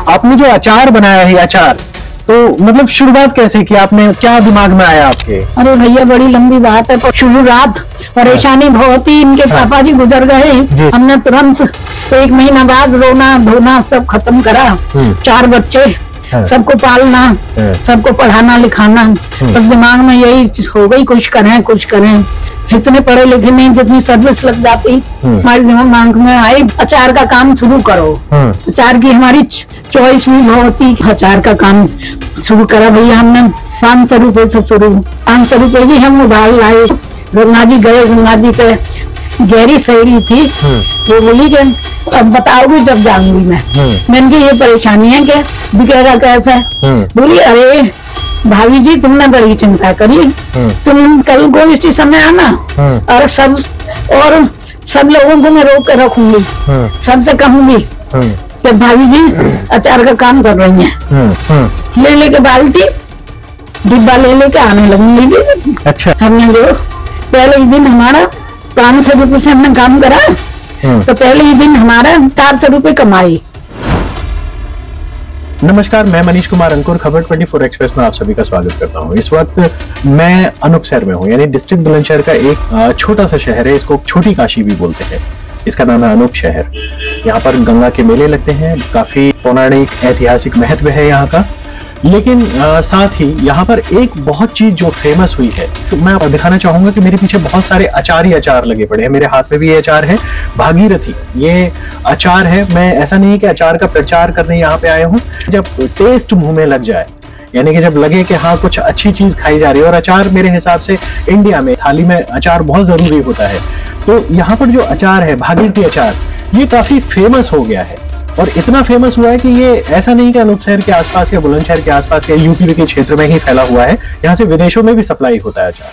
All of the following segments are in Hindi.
आपने जो अचार बनाया है, अचार तो मतलब शुरुआत कैसे की आपने, क्या दिमाग में आया आपके? अरे भैया बड़ी लंबी बात है, पर शुरुआत परेशानी बहुत ही, इनके पापा जी गुजर गए। हमने तुरंत 1 महीना बाद रोना धोना सब खत्म करा। 4 बच्चे, सबको पालना, सबको पढ़ाना लिखाना, बस दिमाग में यही हो गई कुछ करें। इतने पढ़े लिखे नहीं, जितनी सर्विस लग जाती हमारे दिमाग में आई अचार का काम शुरू करो। अचार की हमारी चॉइस भी बहुत ही, अचार का काम शुरू करा भैया हमने 500 रुपए से शुरू। 500 रुपए ही हम उधार लाए। गंगा जी गए, गंगा जी पे गहरी सहेली थी, वो बोली कि अब बताओगी जब जाऊंगी मैंने की ये परेशानी है कि बिकेगा कैसे। बोली अरे भाभी जी तुमने बड़ी चिंता करी, तुम कल को इसी समय आना और सब लोगों को मैं रोक कर रखूंगी, सबसे कहूंगी तो भाभी जी अचार का काम कर रही हैं। लेके बाल्टी डिब्बा लेके आने लगूंगी। अच्छा। हमने जो पहले ही दिन हमारा 500 रुपये से हमने काम करा, तो पहले ही दिन हमारा 400 रुपये कमाई। नमस्कार, मैं मनीष कुमार अंकुर, खबर 24 एक्सप्रेस में आप सभी का स्वागत करता हूं। इस वक्त मैं अनूपशहर में हूं, यानी डिस्ट्रिक्ट बुलंदशहर का एक छोटा सा शहर है, इसको छोटी काशी भी बोलते हैं। इसका नाम है अनूपशहर। यहाँ पर गंगा के मेले लगते हैं, काफी पौराणिक ऐतिहासिक महत्व है यहाँ का। लेकिन साथ ही यहाँ पर एक बहुत चीज जो फेमस हुई है, तो मैं दिखाना चाहूंगा कि मेरे पीछे बहुत सारे अचार ही अचार लगे पड़े हैं। मेरे हाथ में भी ये अचार है, भागीरथी ये अचार है। मैं ऐसा नहीं है कि अचार का प्रचार करने यहाँ पे आया हूँ, जब टेस्ट मुंह में लग जाए, यानी कि जब लगे कि हाँ कुछ अच्छी चीज खाई जा रही है। और अचार मेरे हिसाब से इंडिया में थाली में अचार बहुत जरूरी होता है। तो यहाँ पर जो अचार है भागीरथी अचार, ये काफी फेमस हो गया है। और इतना फेमस हुआ है कि ये ऐसा नहीं कि अनूपशहर के आसपास या बुलंदशहर के आसपास या यूपी के क्षेत्र में ही फैला हुआ है, यहाँ से विदेशों में भी सप्लाई होता है अचार।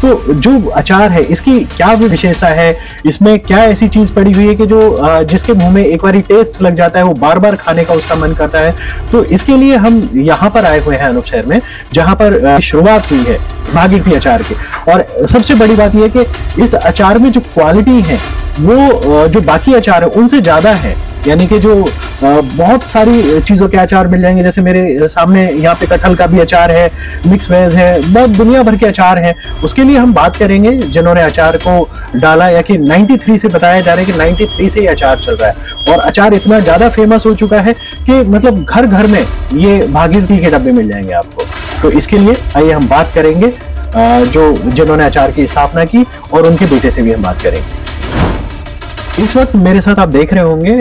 तो जो अचार है इसकी क्या विशेषता है, इसमें क्या ऐसी चीज पड़ी हुई है कि जो जिसके मुंह में एक बार टेस्ट लग जाता है वो बार बार खाने का उसका मन करता है। तो इसके लिए हम यहाँ पर आए हुए हैं अनूपशहर में, जहाँ पर शुरुआत हुई है भागीरथी अचार की। और सबसे बड़ी बात यह है कि इस अचार में जो क्वालिटी है वो जो बाकी अचार है उनसे ज्यादा है। यानी कि जो बहुत सारी चीजों के अचार मिल जाएंगे, जैसे मेरे सामने यहाँ पे कटहल का भी अचार है, मिक्स वेज है, बहुत दुनिया भर के अचार हैं। उसके लिए हम बात करेंगे जिन्होंने अचार को डाला, या कि 93 से बताया जा रहा है कि 93 से ही अचार चल रहा है। और अचार इतना ज्यादा फेमस हो चुका है कि मतलब घर घर में ये भागीरथी के डब्बे मिल जाएंगे आपको। तो इसके लिए आइए हम बात करेंगे जो जिन्होंने अचार की स्थापना की, और उनके बेटे से भी हम बात करेंगे। इस वक्त मेरे साथ आप देख रहे होंगे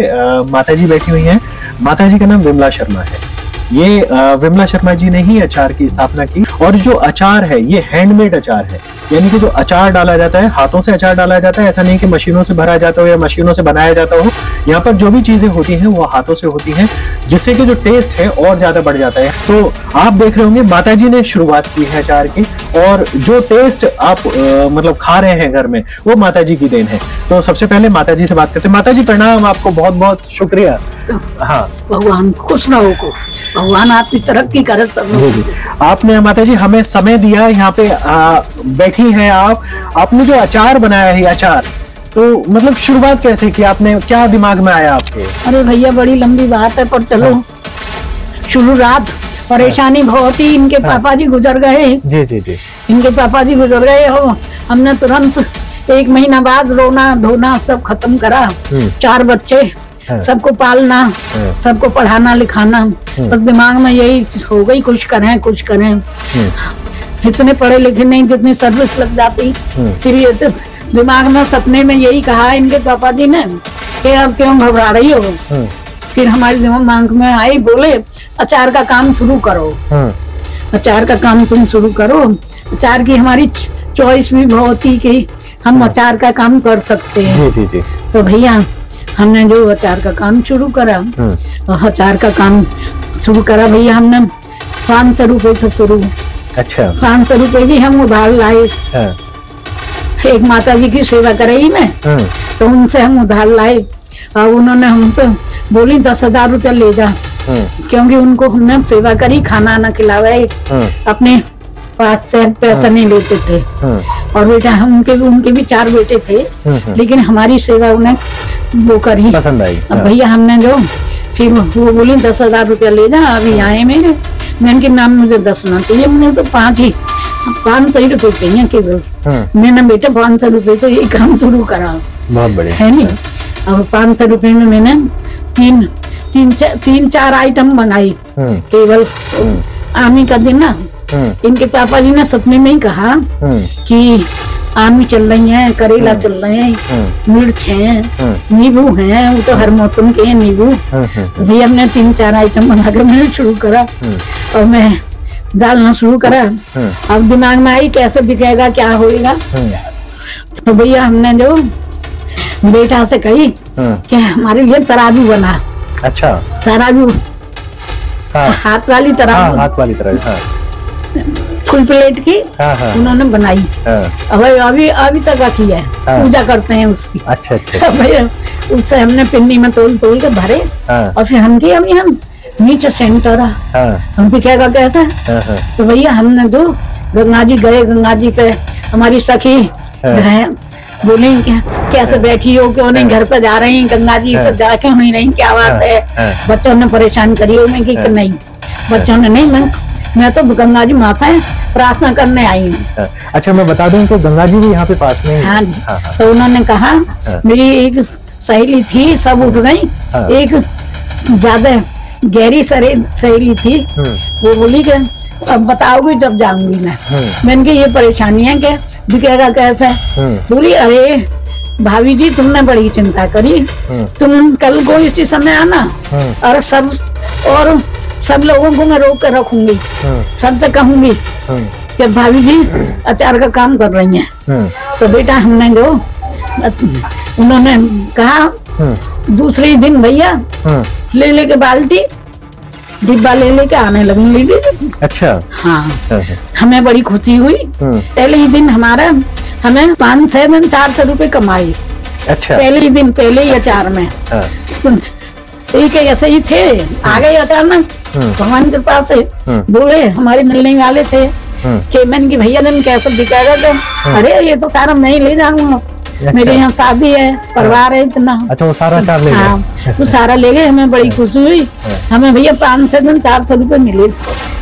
माताजी बैठी हुई हैं। माताजी का नाम विमला शर्मा है। ये विमला शर्मा जी ने ही अचार की स्थापना की। और जो अचार है ये हैंडमेड अचार है, यानी कि जो अचार डाला जाता है हाथों से अचार डाला जाता है। ऐसा नहीं कि मशीनों से भरा जाता हो या मशीनों से बनाया जाता हो। यहाँ पर जो भी चीजें होती हैं वो हाथों से होती हैं, जिससे कि जो टेस्ट है और ज्यादा बढ़ जाता है। तो आप देख रहे होंगे माताजी ने शुरुआत की है अचार की, और जो टेस्ट आप मतलब खा रहे हैं घर में वो माताजी की देन है। तो सबसे पहले माताजी से बात करते हैं। माताजी प्रणाम, आपको बहुत बहुत शुक्रिया। हाँ, भगवान खुश रहो को, भगवान आपकी तरक्की करे सब। आपने माताजी हमें समय दिया, यहाँ पे बैठी हैं आप। आपने जो अचार बनाया है अचार, तो मतलब शुरुआत कैसे की आपने, क्या दिमाग में आया आपके? अरे भैया बड़ी लंबी बात है, पर चलो शुरुआत परेशानी बहुत ही, इनके पापा जी गुजर गए। जी। इनके पापा जी गुजर गए हो, हमने तुरंत 1 महीना बाद रोना धोना सब खत्म करा। 4 बच्चे, सबको पालना, सबको पढ़ाना लिखाना, बस दिमाग में यही हो गई कुछ करें। इतने पढ़े लिखे नहीं, जितनी सर्विस लग जाती। फिर ये दिमाग में सपने में यही कहा इनके पापा जी ने कि अब क्यों घबरा रही हो। फिर हमारे दिमाग में आई, बोले अचार का काम शुरू करो। अचार का काम तुम शुरू करो। अचार की हमारी चॉइस भी बहुत ही कि हम अचार का काम कर सकते हैं। जी। तो भैया हमने जो अचार का काम शुरू करा, अचार का काम शुरू करा भैया हमने 500 रुपए से शुरू। अच्छा। 500 रुपए ही हम उधार लाए। एक माता जी की सेवा कराई मैं, तो उनसे हम उधार लाए। और उन्होंने हमसे बोली 10,000 रुपया ले जा, क्योंकि उनको हमने सेवा करी, खाना ना खिलावे, अपने पास से पैसा नहीं लेते थे। और बेटा उनके भी 4 बेटे थे, लेकिन हमारी सेवा उन्हें वो करी, पसंद आई। अब भैया हमने जो फिर वो बोली 10,000 रुपया ले जा, अभी आए मेरे। मैंने के नाम मुझे 10 ना चाहिए, मैंने तो 500 ही रुपए चाहिए केवल। मैंने बेटा 500 रुपए से ये काम शुरू करा, बहुत बढ़िया है नहीं। अब 500 रुपए में मैंने तीन चार आइटम बनाई केवल। आमी का दिन ना इनके पापा जी ने सपने में ही कहा कि आमी चल रही है, करेला चल रहे हैं, मिर्च है, नींबू है, वो तो हर मौसम के हैं नींबू। भैया हमने 3-4 आइटम बनाकर मैंने शुरू करा और मैं डालना शुरू करा। अब दिमाग में आई कैसे बिकेगा, क्या होएगा। तो भैया हमने जो बेटा से कही कि हमारे लिए तराजू बना। अच्छा, तराजू, हाथ वाली तराजू, हाथ वाली तराजू, फुल प्लेट की उन्होंने बनाई। अभी तक रखी है, पूजा करते हैं उसकी। अच्छा अच्छा। भैया उससे हमने पिन्नी में तोल के भरे और फिर हम नीचे सेंटर हम बिकेगा कैसे। तो भैया हमने जो गंगा जी गए, गंगा जी पे हमारी सखी बोली कैसे बैठी हो, क्यों नहीं घर पे जा रही हैं, गंगा जी तो जाके हुई नहीं, क्या बात है। बच्चों ने परेशान करी हो, मैं कि नहीं, बच्चों ने नहीं, मैं तो गंगा जी माँ से प्रार्थना करने आई हूँ। अच्छा, मैं बता दूं तो गंगा जी भी यहाँ पे पास में। हाँ जी। तो उन्होंने कहा मेरी एक सहेली थी, सब उठ गई, एक ज्यादा गहरी सहेली थी, वो बोली कि अब बताओगी जब जाऊंगी मैं। मैंने कहा ये परेशानी है कि बिकेगा कैसे। बोली अरे भाभी जी तुमने बड़ी चिंता करी, तुम कल को इसी समय आना और सब लोगों को मैं रोक कर रखूंगी, सबसे कहूंगी कि भाभी जी अचार का काम कर रही हैं। तो बेटा हमने जो उन्होंने कहा दूसरे दिन भैया ले के बाल्टी डिब्बा ले के आने लगी। अच्छा। हाँ, हमें बड़ी खुशी हुई। पहले ही दिन हमें 400 रुपए कमाए। अच्छा, पहले ही दिन, पहले ही अचार में। ठीक है, ऐसे ही थे, आ गए अचानक भगवान की कृपा से। बोले हमारे मिलने वाले थे कि मैंने की भैया ने कैसे बिकेगा, तो अरे ये तो सारा मैं ही ले जाऊंगा, मेरे यहाँ शादी है, परिवार है इतना। अच्छा, वो सारा चार ले गए। हाँ, वो सारा ले गए, हमें बड़ी खुशी हुई। हमें भैया 400 रुपए मिले।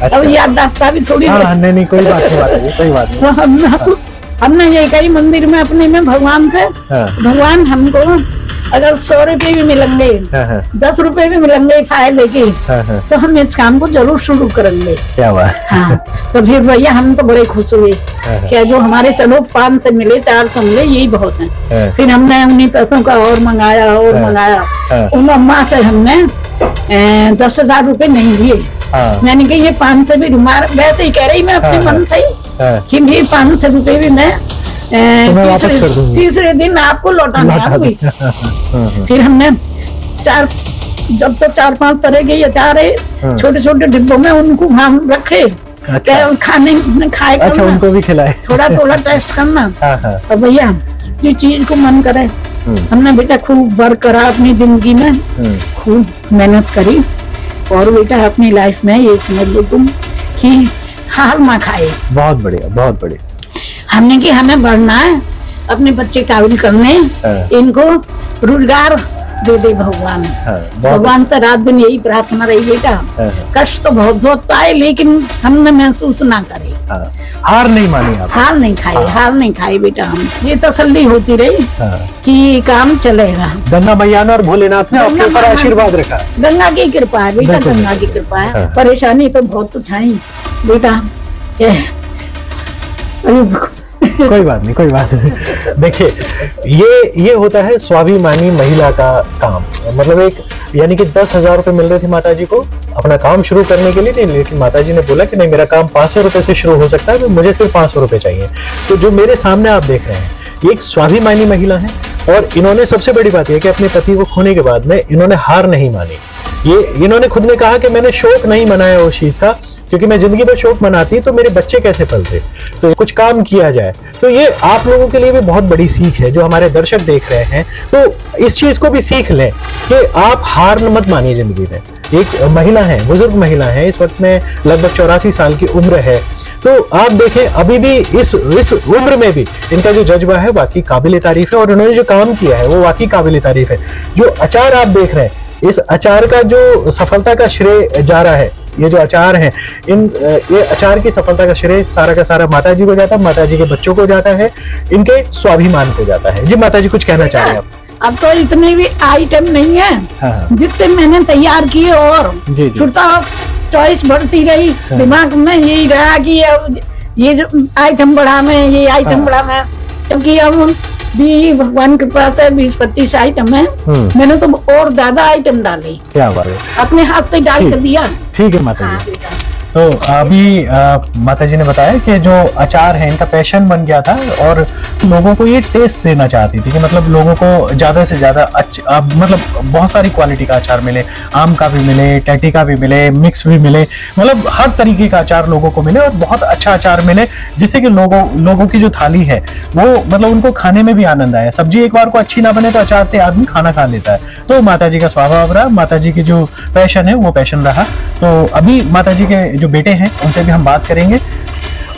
अब याददाश्त भी थोड़ी। नहीं, कोई बात नहीं, कोई बात नहीं। तो हमने ये कही मंदिर में अपने में भगवान से, भगवान हमको अगर 100 रुपए भी मिलेंगे, 10 रुपए भी मिलेंगे फायदे के, तो हम इस काम को जरूर शुरू करेंगे। क्या बात। हाँ, तो फिर भैया हम तो बड़े खुश हुए कि जो हमारे चलो 500 मिले, 400 मिले, यही बहुत है। फिर हमने उन्हीं पैसों का और मंगाया। उन अम्मा से हमने 10,000 रुपए नहीं लिए। मैंने कहा ये 500 भी वैसे ही कह रही मैं अपने मन से ही कि ये 500 रुपए भी मैं तीसरे दिन आपको लौटाने आऊंगी। फिर हमने जब तक 4-5 तरह के अचार है छोटे छोटे डिब्बों में, उनको हम रखे। अच्छा। खाए अच्छा, उनको भी खिलाए, थोड़ा टेस्ट करना। और भैया ये चीज को मन करे, हमने बेटा खूब वर्क करा अपनी जिंदगी में, खूब मेहनत करी। और बेटा अपनी लाइफ में ये समझ लो तुम कि हार ना खाए। बहुत बढ़िया, बहुत बढ़िया। हमने कि हमें बढ़ना है, अपने बच्चे काबिल करने, इनको रोजगार दे दे भगवान। भगवान से रात दिन यही प्रार्थना रही बेटा। कष्ट तो बहुत पाए, लेकिन हमने महसूस ना करे। हार नहीं मानी आप। हार नहीं खाई बेटा। हम ये तसल्ली होती रही कि काम चलेगा। गंगा मैया और भोलेनाथ ने आपके ऊपर आशीर्वाद रखा। गंगा की कृपा है बेटा, गंगा की कृपा है। परेशानी तो बहुत उठाई बेटा। कोई बात नहीं, कोई बात नहीं। देखिए, ये होता है स्वाभिमानी महिला का काम। मतलब एक यानी कि 10,000 रुपए मिल रहे थे माताजी को अपना काम शुरू करने के लिए, नहीं, लेकिन माताजी ने बोला कि नहीं, मेरा काम 500 रुपए से शुरू हो सकता है, तो मुझे सिर्फ 500 रुपए चाहिए। तो जो मेरे सामने आप देख रहे हैं, ये एक स्वाभिमानी महिला है। और इन्होंने सबसे बड़ी बात यह कि अपने पति को खोने के बाद में इन्होंने हार नहीं मानी। ये इन्होंने खुद ने कहा कि मैंने शौक नहीं मनाया उस चीज का, क्योंकि मैं जिंदगी भर शौक मनाती तो मेरे बच्चे कैसे पलते, तो कुछ काम किया जाए। तो ये आप लोगों के लिए भी बहुत बड़ी सीख है, जो हमारे दर्शक देख रहे हैं, तो इस चीज को भी सीख लें कि आप हार मत मानिए जिंदगी में। एक महिला है, बुजुर्ग महिला है, इस वक्त में लगभग 84 साल की उम्र है। तो आप देखें, अभी भी इस उम्र में भी इनका जो जज्बा है वाकई काबिल तारीफ है, और इन्होंने जो काम किया है वो वाकई काबिल तारीफ है। जो अचार आप देख रहे हैं, इस अचार का जो सफलता का श्रेय जा रहा है, ये जो अचार है, ये अचार की सफलता का श्रेय सारा का सारा माता जी को जाता है, माता जी के बच्चों को जाता है, इनके स्वाभिमान को जाता है। जी माता जी कुछ कहना चाह रहे हैं आप? अब तो इतने भी आइटम नहीं है। हाँ। जितने मैंने तैयार किए और फिर तो चॉइस बढ़ती रही। दिमाग में यही रहा कि अब ये जो आइटम बढ़ा में, ये आइटम बढ़ा में, क्योंकि अब भी भगवान की कृपा से 20-25 आइटम है। मैंने तो और ज्यादा आइटम डाले। क्या बात है, अपने हाथ से डाल कर दिया। ठीक है माता जी। तो अभी माता जी ने बताया कि जो अचार है इनका पैशन बन गया था और लोगों को ये टेस्ट देना चाहती थी कि मतलब लोगों को ज्यादा से ज्यादा मतलब बहुत सारी क्वालिटी का अचार मिले, आम का भी मिले, टैटी का भी मिले, मिक्स भी मिले, मतलब हर तरीके का अचार लोगों को मिले और बहुत अच्छा अचार मिले, जिससे कि लोगों की जो थाली है वो मतलब उनको खाने में भी आनंद आया। सब्जी एक बार को अच्छी ना बने तो अचार से आदमी खाना खा लेता है। तो माता जी का स्वभाव रहा, माता जी की जो पैशन है वो पैशन रहा। तो अभी माता जी के जो बेटे हैं उनसे भी हम बात करेंगे।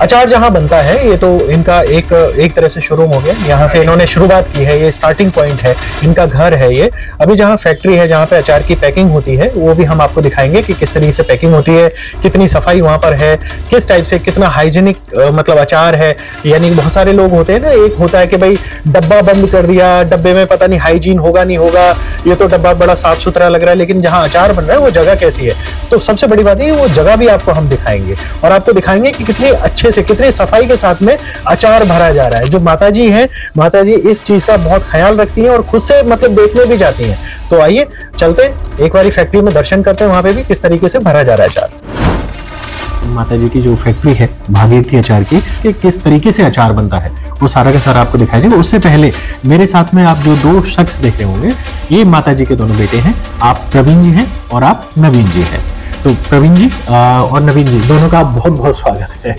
अचार जहां बनता है ये तो इनका एक तरह से शोरूम हो गया, यहाँ से इन्होंने शुरुआत की है, ये स्टार्टिंग पॉइंट है, इनका घर है ये। अभी जहाँ फैक्ट्री है जहाँ पे अचार की पैकिंग होती है वो भी हम आपको दिखाएंगे कि किस तरीके से पैकिंग होती है, कितनी सफाई वहाँ पर है, किस टाइप से कितना हाइजीनिक मतलब अचार है। यानी बहुत सारे लोग होते हैं ना, एक होता है कि भाई डब्बा बंद कर दिया, डब्बे में पता नहीं हाइजीन होगा नहीं होगा, ये तो डब्बा बड़ा साफ सुथरा लग रहा है, लेकिन जहाँ अचार बन रहा है वो जगह कैसी है। तो सबसे बड़ी बात है वो जगह भी आपको हम दिखाएंगे और आपको दिखाएंगे कि कितनी अच्छे से कितनी सफाई के साथ में अचार भरा जा रहा है। जो माताजी हैं, माताजी इस चीज का बहुत ख्याल रखती हैं और खुद से मतलब देखने भी जाती हैं। तो आइए चलते एक बारी फैक्ट्री में दर्शन करते हैं, वहां पे भी किस तरीके से भरा जा रहा है अचार। माताजी की जो फैक्ट्री है भागीरथी अचार की, कि किस तरीके से अचार बनता है वो सारा का सारा आपको दिखाई देगा। उससे पहले मेरे साथ में आप जो दो शख्स देख रहे होंगे, ये माताजी के दोनों बेटे हैं। आप प्रवीण जी हैं और आप नवीन जी हैं। तो प्रवीण जी और नवीन जी दोनों का बहुत बहुत स्वागत है।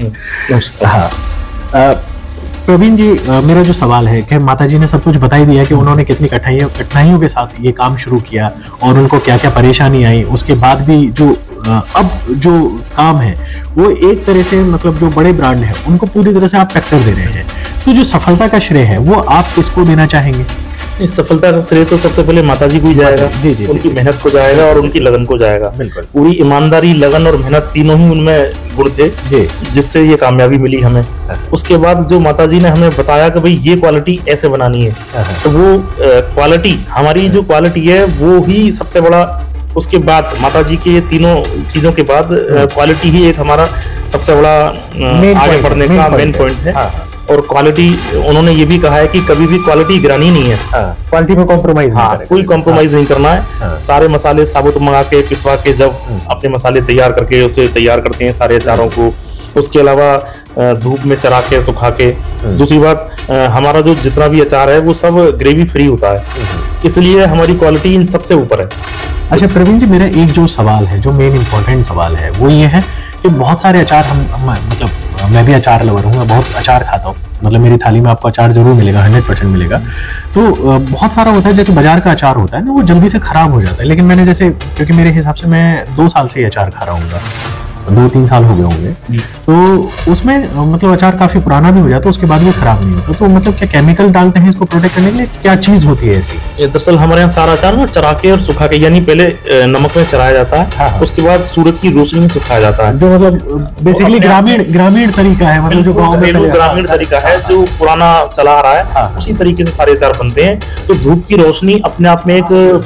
हाँ प्रवीण जी, मेरा जो सवाल है कि माताजी ने सब कुछ बता ही दिया कि उन्होंने कितनी कठिनाइयों के साथ ये काम शुरू किया और उनको क्या क्या परेशानी आई। उसके बाद भी जो अब जो काम है वो एक तरह से मतलब जो बड़े ब्रांड है उनको पूरी तरह से आप टक्कर दे रहे हैं। तो जो सफलता का श्रेय है वो आप किसको देना चाहेंगे? इस सफलता का श्रेय तो सबसे पहले माताजी को ही जाएगा। जी, उनकी मेहनत को जाएगा और उनकी लगन को जाएगा। बिल्कुल, पूरी ईमानदारी, लगन और मेहनत तीनों ही उनमें गुण थे जिससे ये कामयाबी मिली हमें। उसके बाद जो माताजी ने हमें बताया कि भाई ये क्वालिटी ऐसे बनानी है, तो वो क्वालिटी, हमारी जो क्वालिटी है वो ही सबसे बड़ा। उसके बाद माताजी के ये तीनों चीजों के बाद क्वालिटी ही एक हमारा सबसे बड़ा आगे बढ़ने का मेन पॉइंट है। और क्वालिटी, उन्होंने ये भी कहा है कि कभी भी क्वालिटी गिरानी नहीं है। क्वालिटी में कॉम्प्रोमाइज कोई कॉम्प्रोमाइज नहीं करना है। सारे मसाले साबुत मंगा के पिसवा के जब अपने मसाले तैयार करके उसे तैयार करते हैं सारे अचारों को। उसके अलावा धूप में चरा के सुखा के। दूसरी बात, हमारा जो जितना भी अचार है वो सब ग्रेवी फ्री होता है, इसलिए हमारी क्वालिटी इन सबसे ऊपर है। अच्छा प्रवीण जी, मेरा एक जो सवाल है, जो मेन इंपॉर्टेंट सवाल है वो ये है कि बहुत सारे अचार हम मतलब मैं भी अचार लवर हूँ, मैं बहुत अचार खाता हूँ, मतलब मेरी थाली में आपको अचार जरूर मिलेगा, 100% मिलेगा। तो बहुत सारा होता है, जैसे बाजार का अचार होता है ना, वो जल्दी से खराब हो जाता है। लेकिन मैंने जैसे, क्योंकि मेरे हिसाब से मैं 2 साल से ये अचार खा रहा हूँ, 2-3 साल हो गए होंगे, तो उसमें मतलब अचार काफी पुराना भी हो जाता है, उसके बाद भी खराब नहीं होता। तो मतलब क्या केमिकल डालते हैं इसको प्रोटेक्ट करने के लिए? क्या चीज होती है ऐसी? ये दरअसल हमारे यहाँ सारा अचार ना चरा के और सुखा के, यानी पहले नमक में चराया जाता है, उसके बाद सूरज की रोशनी में सुखाया जाता है। जो मतलब बेसिकली ग्रामीण तरीका है, मतलब जो गाँव में ग्रामीण तरीका है जो पुराना चला आ रहा है, उसी तरीके से सारे अचार बनते हैं। तो धूप की रोशनी अपने आप में एक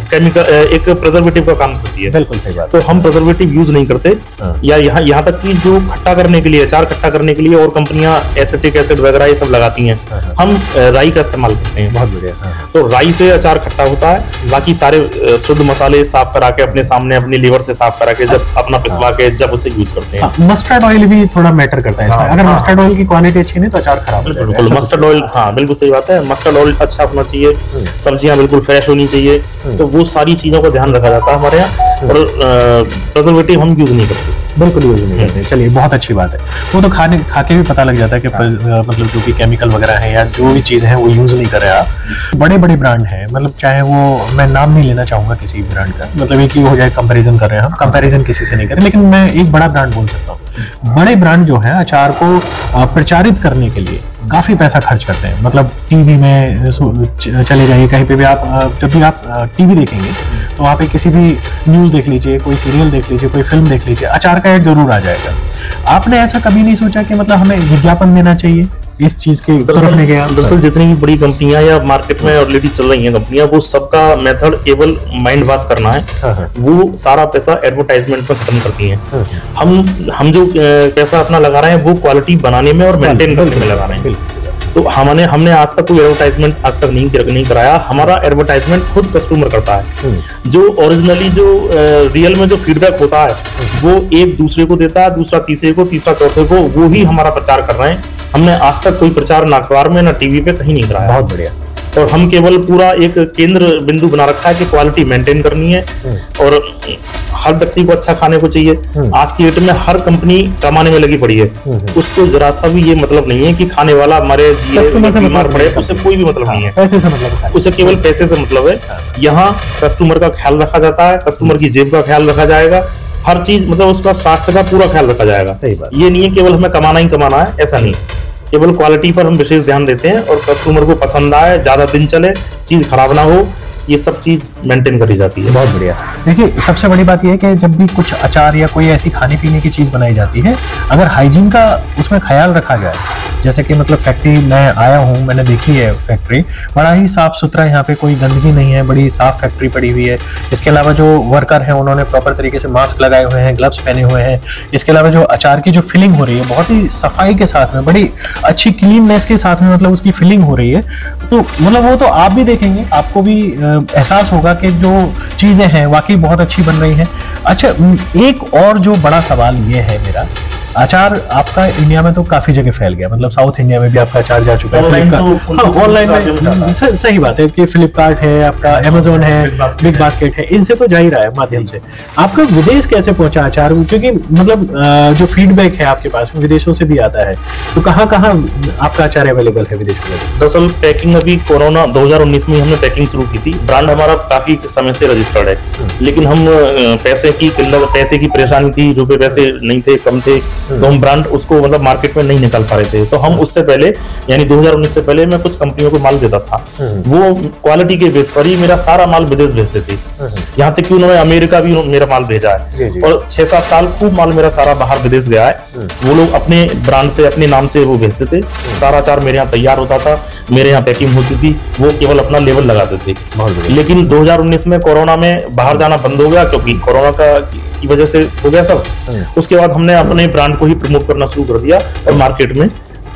केमिकल, एक प्रिजर्वेटिव का काम करती है। बिल्कुल सही बात। तो हम प्रिजर्वेटिव यूज नहीं करते, या यहाँ तक कि जो खट्टा करने के लिए, अचार खट्टा करने के लिए और कंपनियां एसिटिक एसिड वगैरह ये सब लगाती हैं, हम राई का इस्तेमाल करते हैं। बहुत बढ़िया। तो राई से अचार खट्टा होता है। बाकी सारे शुद्ध मसाले साफ करा के अपने सामने अपनी लीवर से साफ करा के जब अपना पिसवा के जब उसे यूज करते हैं। मस्टर्ड ऑयल भी थोड़ा मैटर करता है इसमें। अगर मस्टर्ड ऑयल की क्वालिटी अच्छी नहीं तो अचार खराब हो जाएगा। बिल्कुल, मस्टर्ड ऑयल, हाँ बिल्कुल सही बात है, मस्टर्ड ऑयल अच्छा होना चाहिए, सब्जियां बिल्कुल फ्रेश होनी चाहिए। तो वो सारी चीजों का ध्यान रखा जाता है हमारे यहाँ। और प्रिजर्वेटिव हम यूज नहीं करते, बिल्कुल यूज नहीं करते। चलिए बहुत अच्छी बात है। वो तो खा के भी पता लग जाता है कि मतलब जो भी केमिकल वगैरह है या जो भी चीजें हैं वो यूज नहीं कर रहे आप। बड़े बड़े ब्रांड हैं, मतलब चाहे वो, मैं नाम नहीं लेना चाहूंगा किसी ब्रांड का, मतलब एक ही हो जाए, कंपैरिजन कर रहे हैं हम, कंपैरिजन किसी से नहीं करें, लेकिन मैं एक बड़ा ब्रांड बोल सकता हूँ। बड़े ब्रांड जो है अचार को प्रचारित करने के लिए काफी पैसा खर्च करते हैं। मतलब टीवी में चले जाइए, कहीं पे भी आप जब भी आप टीवी देखेंगे तो वहाँ पे किसी भी न्यूज देख लीजिए, कोई सीरियल देख लीजिए, कोई फिल्म देख लीजिए, अचार का ऐड जरूर आ जाएगा। आपने ऐसा कभी नहीं सोचा कि मतलब हमें विज्ञापन देना चाहिए इस चीज के तरफ नहीं गया? दरअसल जितनी भी बड़ी कंपनियां या मार्केट में ऑलरेडी चल रही हैं कंपनियां, वो सबका मेथड केवल माइंड वॉश करना है। वो सारा पैसा एडवर्टाइजमेंट में खत्म करती हैं। हम जो पैसा अपना लगा रहे हैं वो क्वालिटी बनाने में और मेंटेन करने में लगा रहे हैं। तो हमने आज तक कोई एडवर्टाइजमेंट आज तक नहीं कराया। हमारा एडवर्टाइजमेंट खुद कस्टमर करता है। जो ओरिजिनली जो रियल में जो फीडबैक होता है वो एक दूसरे को देता है, दूसरा तीसरे को, तीसरा चौथे को, वो ही हमारा प्रचार कर रहे हैं। हमने आज तक कोई प्रचार ना अखबार में ना टीवी पे कहीं नहीं कराया। बहुत बढ़िया। और हम केवल पूरा एक केंद्र बिंदु बना रखा है कि क्वालिटी मेंटेन करनी है और हर व्यक्ति को अच्छा खाने को चाहिए। आज की डेट में हर कंपनी कमाने में लगी पड़ी है, उसको जरा सा भी ये मतलब नहीं है कि खाने वाला मरे बीमार पड़े, उससे कोई भी मतलब नहीं है। पैसे से मतलब, उसे केवल पैसे से मतलब है। यहाँ कस्टमर का ख्याल रखा जाता है, कस्टमर की जेब का ख्याल रखा जाएगा, हर चीज मतलब उसका स्वास्थ्य का पूरा ख्याल रखा जाएगा। सही बात। ये नहीं है केवल हमें कमाना ही कमाना है, ऐसा नहीं। केवल क्वालिटी पर हम विशेष ध्यान देते हैं और कस्टमर को पसंद आए, ज्यादा दिन चले, चीज खराब ना हो, ये सब चीज मेंटेन करी जाती है। बहुत बढ़िया। देखिए, सबसे बड़ी बात यह है कि जब भी कुछ अचार या कोई ऐसी खाने पीने की चीज बनाई जाती है, अगर हाइजीन का उसमें ख्याल रखा जाए, जैसे कि मतलब फैक्ट्री मैं आया हूँ, मैंने देखी है फैक्ट्री, बड़ा ही साफ सुथरा, यहाँ पे कोई गंदगी नहीं है, बड़ी साफ फैक्ट्री पड़ी हुई है। इसके अलावा जो वर्कर हैं उन्होंने प्रॉपर तरीके से मास्क लगाए हुए हैं, ग्लव्स पहने हुए हैं। इसके अलावा जो अचार की जो फिलिंग हो रही है बहुत ही सफाई के साथ में, बड़ी अच्छी क्लीननेस के साथ में मतलब उसकी फिलिंग हो रही है। तो मतलब वो तो आप भी देखेंगे, आपको भी एहसास होगा कि जो चीजें हैं वाकई बहुत अच्छी बन रही हैं। अच्छा, एक और जो बड़ा सवाल ये है मेरा, अचार आपका इंडिया में तो काफी जगह फैल गया, मतलब साउथ इंडिया में भी आपका अचार जा चुका है। ऑनलाइन में सही बात है कि फ्लिपकार्ट है, आपका अमेज़न है, बिग बास्केट है, इनसे तो जा ही रहा है माध्यम से। आपका विदेश कैसे पहुंचा अचार? क्योंकि मतलब जो फीडबैक है आपके पास में विदेशों से भी आता है, तो कहाँ कहाँ आपका अचार अवेलेबल है विदेशों में? दरअसल पैकिंग अभी कोरोना 2019 में हमने पैकिंग शुरू की थी। ब्रांड हमारा काफी समय से रजिस्टर्ड है, लेकिन हम पैसे की किल्लत, पैसे की परेशानी थी, रुपए पैसे नहीं थे, कम थे, तो हम ब्रांड उसको मतलब मार्केट में नहीं निकाल पा रहे थे। तो हम उससे पहले यानी 2019 से पहले मैं कुछ कंपनियों को माल देता था, वो क्वालिटी के बेस पर ही मेरा सारा माल विदेश भेजते थे। यहाँ तक कि उन्होंने अमेरिका भी मेरा माल भेजा है और 6-7 साल खूब माल मेरा सारा बाहर विदेश गया है। वो लोग अपने ब्रांड से, अपने नाम से वो भेजते थे। सारा अचार मेरे यहाँ तैयार होता था, मेरे यहाँ पैकिंग होती थी, वो केवल अपना लेवल लगाते थे। लेकिन 2019 में कोरोना में बाहर जाना बंद हो गया, क्योंकि कोरोना की वजह से हो गया सब। उसके बाद हमने अपने ब्रांड को ही प्रमोट करना शुरू कर दिया और मार्केट में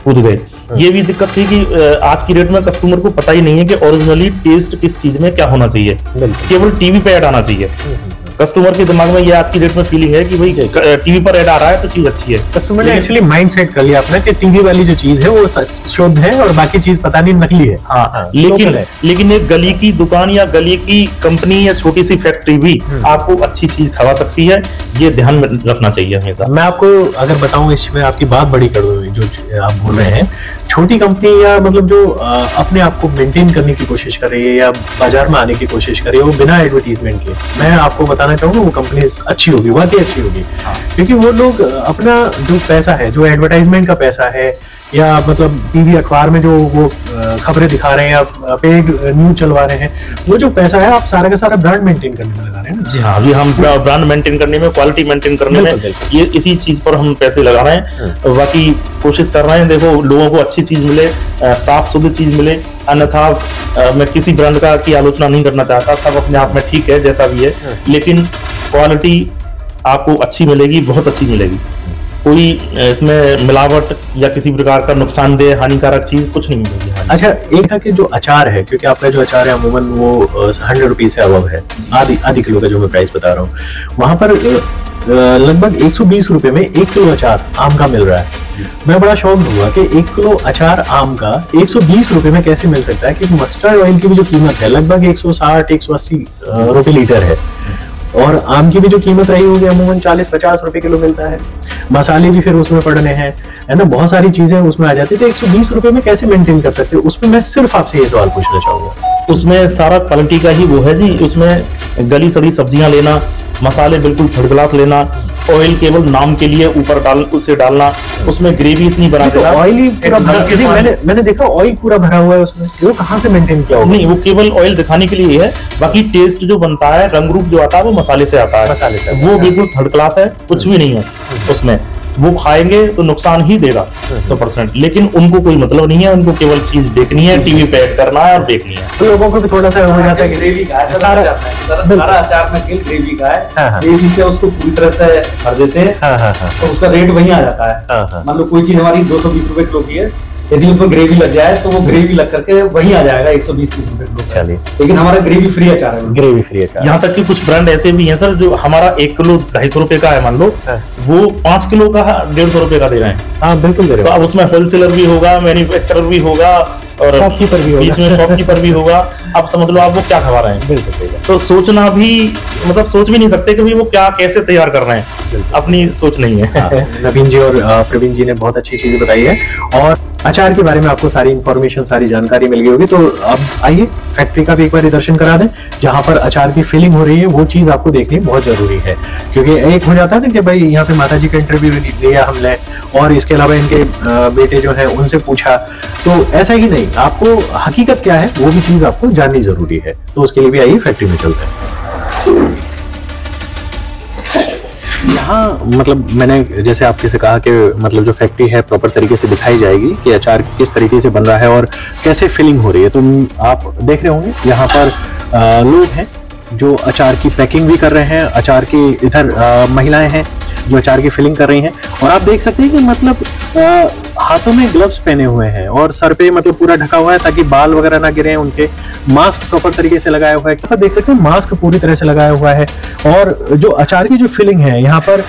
कूद गए। ये भी दिक्कत थी कि आज की डेट में कस्टमर को पता ही नहीं है कि ओरिजिनली टेस्ट किस चीज में क्या होना चाहिए, केवल टीवी पे ऐड आना चाहिए। कस्टमर के दिमाग में ये आज की डेट में फीलिंग है कि भाई टीवी पर ऐड आ रहा है तो चीज अच्छी है। कस्टमर ने एक्चुअली माइंड सेट कर लिया अपना कि टीवी वाली जो चीज है वो शुद्ध है और बाकी चीज पता नहीं नकली है। हाँ, लेकिन एक गली की दुकान या गली की कंपनी या छोटी सी फैक्ट्री भी आपको अच्छी चीज खवा सकती है, ये ध्यान में रखना चाहिए हमेशा। मैं आपको अगर बताऊं, इसमें आपकी बात बड़ी कर जो आप बोल रहे हैं, छोटी कंपनी या मतलब जो अपने आप को मेंटेन करने की कोशिश कर रही है या बाजार में आने की कोशिश कर रही है, वो बिना एडवर्टीजमेंट के, मैं आपको बताना चाहूंगा वो कंपनी अच्छी होगी, बहुत ही अच्छी होगी। क्योंकि वो लोग अपना जो पैसा है, जो एडवर्टाइजमेंट का पैसा है या मतलब टीवी अखबार में जो वो खबरें दिखा रहे हैं या पेड न्यूज चलवा रहे हैं, वो जो पैसा है आप सारा का सारा ब्रांड मेंटेन करने में लगा रहे हैं ना। जी हाँ, अभी हम ब्रांड मेंटेन करने में, क्वालिटी मेंटेन करने में, ये इसी चीज पर हम पैसे लगा रहे हैं। बाकी कोशिश कर रहे हैं, देखो लोगों को अच्छी चीज मिले, साफ शुद्ध चीज मिले। अन्यथा मैं किसी ब्रांड का की आलोचना नहीं करना चाहता, सब अपने आप में ठीक है जैसा भी है, लेकिन क्वालिटी आपको अच्छी मिलेगी, बहुत अच्छी मिलेगी। कोई इसमें मिलावट या किसी प्रकार का नुकसानदेह हानिकारक चीज कुछ नहीं मिलेगी। अच्छा, एक था कि जो अचार है, क्योंकि आपका जो अचार है अमूमन वो 100 रुपीज से अबव है, आधी किलो का जो मैं प्राइस बता रहा हूँ, वहां पर लगभग 120 रुपए में 1 किलो अचार आम का मिल रहा है। मैं बड़ा शौक हुआ कि 1 किलो अचार आम का 120 रुपए में कैसे मिल सकता है, कि मस्टर्ड ऑयल की भी जो कीमत है लगभग 160-180 रुपए लीटर है, और आम की भी जो कीमत रही होगी अमूमन 40-50 रुपए किलो मिलता है। मसाले भी फिर उसमें पड़ने हैं, है ना, बहुत सारी चीजें उसमें आ जाती है। तो 120 रुपए में कैसे मेंटेन कर सकते हो? उसमें मैं सिर्फ आपसे ये सवाल पूछना चाहूंगा। उसमें सारा क्वालिटी का ही वो है जी। उसमें गली सड़ी सब्जियां लेना, मसाले बिल्कुल थर्ड क्लास लेना, ऑयल केवल नाम के लिए ऊपर उसे डालना, उसमें ग्रेवी इतनी बना देना। ऑयल ही पूरा भरा, मैंने देखा ऑयल पूरा भरा हुआ है उसमें, वो कहाँ से मेंटेन किया होगा? नहीं, वो केवल ऑयल दिखाने के लिए है, बाकी टेस्ट जो बनता है, रंग रूप जो आता है वो मसाले से आता है। मसाले से वो बिल्कुल थर्ड क्लास है, कुछ भी नहीं है उसमें। वो खाएंगे तो नुकसान ही देगा 100%, लेकिन उनको कोई मतलब नहीं है, उनको केवल चीज देखनी है, टीवी पे ऐड करना है और देखनी है। तो लोगों को भी थोड़ा सा हो जाता है ग्रेवी का है, सारा अचार में ग्रेवी का है, ग्रेवी से उसको पूरी तरह से भर देते हैं, तो उसका रेट वहीं आ जाता है। मतलब कोई चीज हमारी 220 रुपए किलो की है, यदि उसमें ग्रेवी लग जाए तो वो ग्रेवी लग करके वहीं आ जाएगा 120-30 रुपए किलो। चलिए, लेकिन हमारा ग्रेवी फ्री अचार है, ग्रेवी फ्री अचार। यहाँ तक कि कुछ ब्रांड ऐसे भी हैं सर, जो हमारा 1 किलो 250 रुपए का है, मान लो वो 5 किलो का 150 रुपए का दे रहे हैं। हाँ बिल्कुल दे रहे तो अब उसमें होलसेलर भी होगा, मैन्युफैक्चरर भी होगा और शॉपकीपर भी होगा, इसमें शॉपकीपर भी होगा। अब समझ लो आप वो क्या खवा रहे हैं। बिल्कुल। तो सोचना भी, मतलब सोच भी नहीं सकते कि वो क्या कैसे तैयार कर रहे हैं, अपनी सोच नहीं है। नवीन जी और प्रवीण जी ने बहुत अच्छी चीजें बताई है, और अचार के बारे में आपको सारी इंफॉर्मेशन, सारी जानकारी मिल गई होगी। तो अब आइए फैक्ट्री का भी एक बार दर्शन करा दें, जहां पर अचार की फिलिंग हो रही है। वो चीज आपको देखनी बहुत जरूरी है, क्योंकि एक हो जाता है ना कि भाई यहाँ पे माता जी का इंटरव्यू लिया हमने, और इसके अलावा इनके बेटे जो है उनसे पूछा, तो ऐसा ही नहीं, आपको हकीकत क्या है वो भी चीज आपको जाननी जरूरी है। तो उसके लिए भी आइए फैक्ट्री में चलते हैं। यहाँ मतलब मैंने जैसे आपके से कहा कि मतलब जो फैक्ट्री है प्रॉपर तरीके से दिखाई जाएगी कि अचार किस तरीके से बन रहा है और कैसे फिलिंग हो रही है। तो आप देख रहे होंगे यहाँ पर लोग हैं जो अचार की पैकिंग भी कर रहे हैं, अचार की इधर महिलाएं हैं जो अचार की फिलिंग कर रही हैं, और आप देख सकते हैं कि मतलब हाथों में ग्लव्स पहने हुए हैं और सर पे मतलब पूरा ढका हुआ है ताकि बाल वगैरह ना गिरे उनके। मास्क प्रॉपर तरीके से लगाया हुआ है, आप देख सकते हैं मास्क पूरी तरह से लगाया हुआ है। और जो अचार की जो फिलिंग है यहाँ पर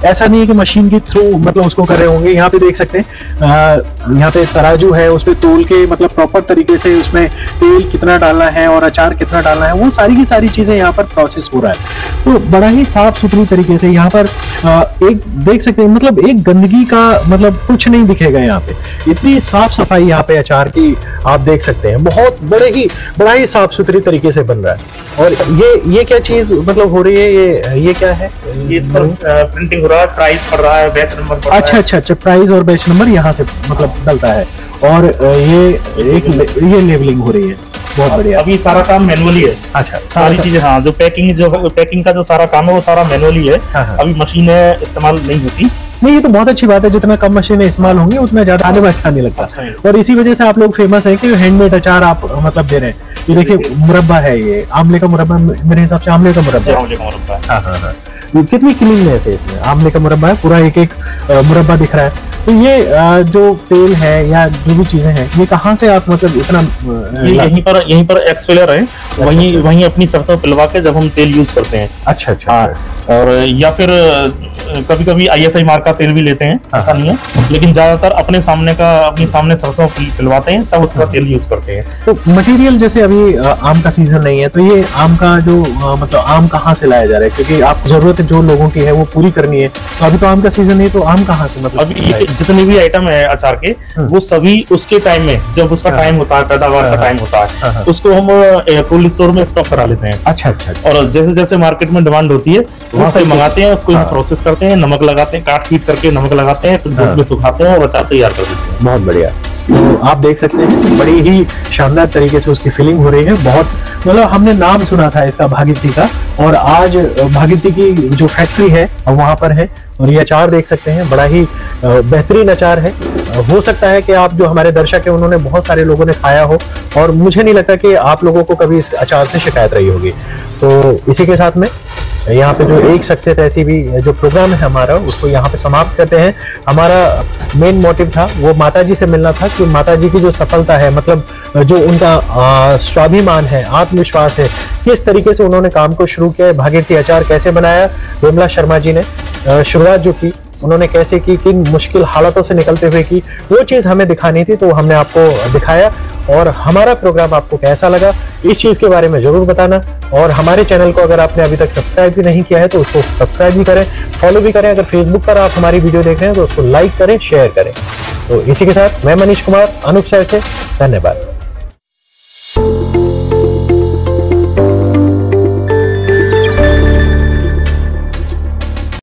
ऐसा नहीं है कि मशीन के थ्रू मतलब उसको कर रहे होंगे। यहाँ पे देख सकते हैं यहाँ पे तराजू है, उस पे तोल के मतलब प्रॉपर तरीके से उसमें तेल कितना डालना है और अचार कितना डालना है, वो सारी की सारी चीजें यहाँ पर प्रोसेस हो रहा है। तो बड़ा ही साफ सुथरी तरीके से यहाँ पर एक देख सकते हैं, मतलब एक गंदगी का मतलब कुछ नहीं दिखेगा यहाँ पे। इतनी साफ सफाई यहाँ पे अचार की आप देख सकते हैं, बहुत बड़ा ही साफ सुथरी तरीके से बन रहा है। और ये क्या चीज मतलब हो रही है, ये क्या है? ये इस पर प्रिंटिंग हो रहा है, प्राइस पड़ रहा है, बैच नंबर पड़ रहा है। अच्छा, प्राइस और बैच नंबर यहाँ से मतलब डलता है, और ये लेबलिंग हो रही है। बहुत बढ़िया। अभी सारा काम मैनुअली है। अच्छा, सारी चीजें, हाँ, जो पैकिंग का जो सारा काम है वो सारा मैनुअली है। अभी मशीनें इस्तेमाल नहीं होती। नहीं, ये तो बहुत अच्छी बात है, जितना कम मशीनें इस्तेमाल होंगी उतना ज्यादा आने में अच्छा नहीं लगता। और इसी वजह से आप लोग फेमस है कि हैंडमेड अचार आप मतलब दे रहे हैं। ये देखिए मुरब्बा है, ये आमले का मुरब्बा, मेरे हिसाब से आमले का मुरब्बा है। हाँ। कितनी क्लीननेस है इसमें, आमले का मुरब्बा है, पूरा एक मुरब्बा दिख रहा है। तो ये जो तेल है या जो भी चीजें हैं, ये कहाँ से आप मतलब इतना यहीं पर एक्सपेलर है, वहीं अपनी सरसों पिलवा के जब हम तेल यूज करते हैं। अच्छा। हाँ, और या फिर कभी ISI मार्क का तेल भी लेते हैं, ऐसा नहीं है, लेकिन ज्यादातर अपने सामने सरसों पिलवाते हैं, तब उसका तेल यूज करते हैं। तो मटेरियल जैसे अभी आम का सीजन नहीं है, तो ये आम का जो मतलब आम कहाँ से लाया जा रहा है, क्योंकि आप जरूरत जो लोगों की है वो पूरी करनी है। तो अभी तो आम का सीजन नहीं, तो आम कहाँ से मतलब अभी जितने भी आइटम है अचार के, वो सभी उसके टाइम में, जब उसका टाइम होता है, पैदावार का टाइम होता है, उसको हम कोल्ड स्टोर में स्टॉक करा लेते हैं। अच्छा। और जैसे जैसे मार्केट में डिमांड होती है वहां से मंगाते हैं, उसको प्रोसेस करते हैं, नमक लगाते हैं, काट पीट करके नमक लगाते हैं, फिर धूप में सुखाते हैं और अचार तैयार कर देते हैं। बहुत बढ़िया। तो आप देख सकते हैं बड़ी ही शानदार तरीके से उसकी फिलिंग हो रही है। बहुत मतलब हमने नाम सुना था इसका भागीरथी का, और आज भागीरथी की जो फैक्ट्री है वहां पर है, और ये अचार देख सकते हैं, बड़ा ही बेहतरीन अचार है। हो सकता है कि आप जो हमारे दर्शक हैं उन्होंने बहुत सारे लोगों ने खाया हो, और मुझे नहीं लगता कि आप लोगों को कभी इस अचार से शिकायत रही होगी। तो इसी के साथ में यहाँ पे जो एक शख्सियत ऐसी भी जो प्रोग्राम है हमारा, उसको यहाँ पे समाप्त करते हैं। हमारा मेन मोटिव था वो माताजी से मिलना था, कि माताजी की जो सफलता है, मतलब जो उनका स्वाभिमान है, आत्मविश्वास है, किस तरीके से उन्होंने काम को शुरू किया, भागीरथी अचार कैसे बनाया, विमला शर्मा जी ने शुरुआत जो की उन्होंने कैसे की, किन मुश्किल हालातों से निकलते हुए की, वो चीज़ हमें दिखानी थी, तो हमने आपको दिखाया। और हमारा प्रोग्राम आपको कैसा लगा इस चीज़ के बारे में ज़रूर बताना। और हमारे चैनल को अगर आपने अभी तक सब्सक्राइब भी नहीं किया है तो उसको सब्सक्राइब भी करें, फॉलो भी करें। अगर फेसबुक पर आप हमारी वीडियो देख रहे हैं तो उसको लाइक करें, शेयर करें। तो इसी के साथ मैं मनीष कुमार, अनूप शहर से, धन्यवाद।